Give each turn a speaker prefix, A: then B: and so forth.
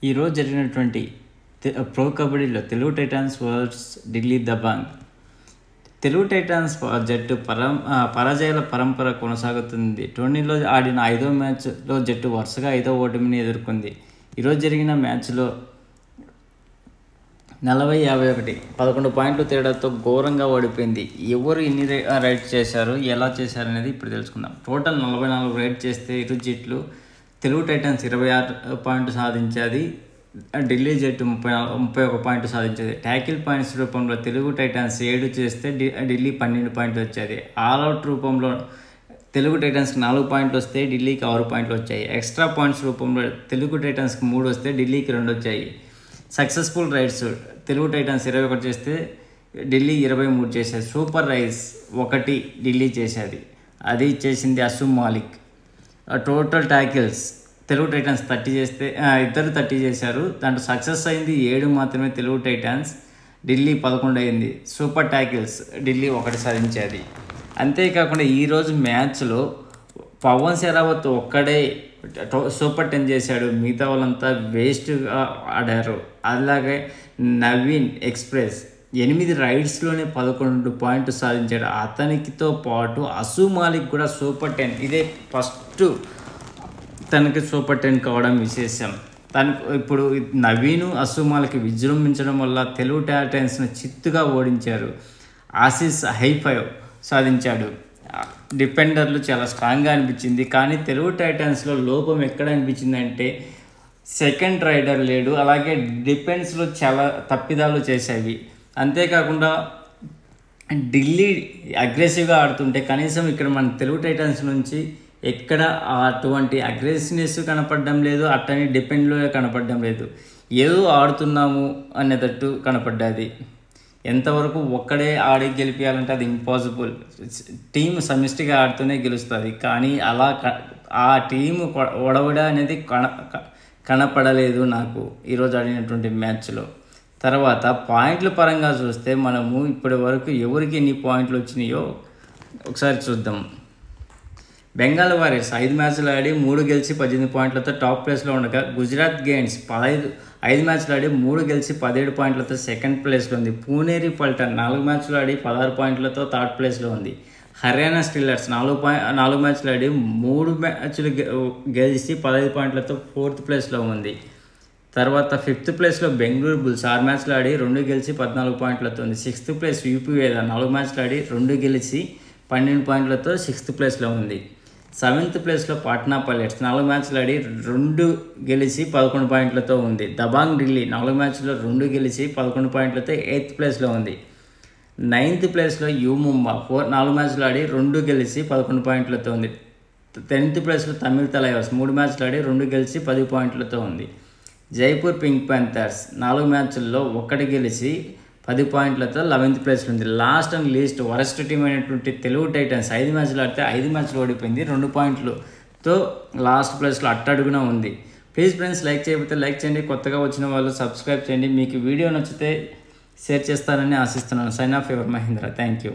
A: ఈరోజు జరిగినటువంటి ప్రో కబడ్డీలో Telugu Titans versus Delhi Dabangg. Telugu Titans జట్టు పరాజయాల పరంపర కొనసాగుతుంది. టోర్నీలో ఆడిన 5వ మ్యాచ్లో జట్టు వరుసగా 5వ ఓటమిని ఎదుర్కొంది. ఈరోజు జరిగిన మ్యాచ్లో 40-51 11 పాయింట్ల తేడాతో ఘోరంగా ఓడిపోయింది. ఎవరు ఎన్ని రైడ్ చేశారు, ఎలా చేశారు అనేది ఇప్పుడు తెలుసుకుందాం. టోటల్ 44 రైడ్ చేస్తే ఇరు జట్లు తెలుగు టైటాన్స్ 26 పాయింట్లు సాధించేది, ఢిల్లీ జట్టు 31 పాయింట్లు సాధించేది. ట్యాకిల్ పాయింట్స్ రూపంలో తెలుగు టైటాన్స్ 7 చేస్తే ఢిల్లీ 12 పాయింట్లు వచ్చేది. ఆల్అవుట్ రూపంలో తెలుగు టైటాన్స్కి 4 పాయింట్లు వస్తే ఢిల్లీకి 6 పాయింట్లు వచ్చాయి. ఎక్స్ట్రా పాయింట్స్ రూపంలో తెలుగు టైటాన్స్కి 3 వస్తే ఢిల్లీకి 2 వచ్చాయి. సక్సెస్ఫుల్ రైడ్స్ తెలుగు టైటాన్స్ 21 చేస్తే ఢిల్లీ 23 చేసేది. సూపర్ రైడ్స్ 1 ఢిల్లీ చేసేది, అది చేసింది Ashu Malik. Total tackles Telugu Titans 30 చేస్తే ఇద్దరు 30 చేశారు. దాంట్లో సక్సెస్ అయింది 7 మాత్రమే తెలుగు టైటాన్స్, ఢిల్లీ 11 అయింది. సూపర్ ట్యాకిల్స్ ఢిల్లీ 1 సాధించేది. అంతేకాకుండా ఈరోజు మ్యాచ్లో పవన్ శరావత్ ఒక్కడే సూపర్ 10 చేశాడు, మిగతా వాళ్ళంతా వేస్ట్గా ఆడారు. అలాగే నవీన్ ఎక్స్ప్రెస్ 8 రైడ్స్లోనే 11 పాయింట్లు సాధించాడు. అతనికితో పాటు అసూమ్ మాలిక్ కూడా సూపర్ 10, ఇదే ఫస్ట్ తనకి సూపర్ 10 కావడం విశేషం. ఇప్పుడు నవీన్ అసూమ్ మాలిక్ విజృంభించడం వల్ల తెలుగు టైటాన్స్ను చిత్తుగా ఓడించారు. ఆసీస్ హై 5 సాధించాడు. డిఫెండర్లు చాలా స్ట్రాంగ్గా అనిపించింది. కానీ తెలుగు టైటాన్స్లో లోపం ఎక్కడ అనిపించింది అంటే సెకండ్ రైడర్ లేడు, అలాగే డిఫెన్స్లో చాలా తప్పిదాలు చేసేవి. అంతేకాకుండా ఢిల్లీ అగ్రెసివ్గా ఆడుతుంటే కనీసం ఇక్కడ మన తెలుగు టైటాన్స్ నుంచి ఎక్కడ అటువంటి అగ్రెసివ్నెస్ కనపడడం లేదు, అట్టని డిఫెండ్లో కనపడడం లేదు. ఏదో ఆడుతున్నాము అనేటట్టు కనపడ్డది. ఎంతవరకు ఒక్కడే ఆడి గెలిపించాలంటే అది ఇంపాసిబుల్. టీం సమిష్టిగా ఆడుతూనే గెలుస్తుంది, కానీ అలా ఆ టీము ఒడవడ అనేది కనపడలేదు నాకు ఈరోజు ఆడినటువంటి మ్యాచ్లో. తర్వాత పాయింట్ల పరంగా చూస్తే మనము ఇప్పటి వరకు ఎవరికి ఎన్ని పాయింట్లు వచ్చినాయో ఒకసారి చూద్దాం. బెంగాల్ వారియర్స్ 5 మ్యాచ్లు ఆడి 3 గెలిచి 18 పాయింట్లతో టాప్ ప్లేస్లో ఉండగా, గుజరాత్ గెయింట్స్ 5 మ్యాచ్లు ఆడి 3 గెలిచి 17 పాయింట్లతో సెకండ్ ప్లేస్లో ఉంది. పూణేరి పల్టన్ 4 మ్యాచ్లు ఆడి 16 పాయింట్లతో థర్డ్ ప్లేస్లో ఉంది. హర్యానా స్టిల్లర్స్ 4 మ్యాచ్లు ఆడి 3 మ్యాచ్లు గెలిచి 15 పాయింట్లతో 4th ప్లేస్లో ఉంది. తర్వాత 5th ప్లేస్లో బెంగళూరు బుల్స్ 6 మ్యాచ్లు ఆడి 2 గెలిచి 14 పాయింట్లతో ఉంది. 6th ప్లేస్ యూపీ వేదా 4 మ్యాచ్లు ఆడి 2 గెలిచి 12 పాయింట్లతో 6th ప్లేస్లో ఉంది. 7th ప్లేస్లో పాట్నా పైలట్స్ 4 మ్యాచ్లు ఆడి 2 గెలిచి 11 పాయింట్లతో ఉంది. దబాంగ్ ఢిల్లీ 4 మ్యాచ్లో 2 గెలిచి 11 పాయింట్లతో 8th ప్లేస్లో ఉంది. 9th ప్లేస్లో యూ ముంబా 4 మ్యాచ్లు ఆడి 2 గెలిచి 11 పాయింట్లతో ఉంది. 10th ప్లేస్లో తమిళ్ తలైవాస్ 3 మ్యాచ్లు ఆడి 2 గెలిచి 10 పాయింట్లతో ఉంది. జైపూర్ పింక్ ప్యాంథర్స్ 4 మ్యాచ్ల్లో 1 గెలిచి 10 పాయింట్లతో 11th ప్లేస్లో ఉంది. Last and least worst team అయినటువంటి తెలుగు టైటాన్స్ 5 మ్యాచ్లు ఆడితే 5 మ్యాచ్లు ఓడిపోయింది, 2 పాయింట్లతో లాస్ట్ ప్లేస్లో అట్టడుగున ఉంది. ప్లీజ్ ఫ్రెండ్స్, లైక్ చేయకపోతే లైక్ చేయండి, కొత్తగా వచ్చిన వాళ్ళు సబ్స్క్రైబ్ చేయండి. మీకు వీడియో నచ్చితే షేర్ చేస్తారని ఆశిస్తున్నాను. Sign off your Mahendra. Thank you.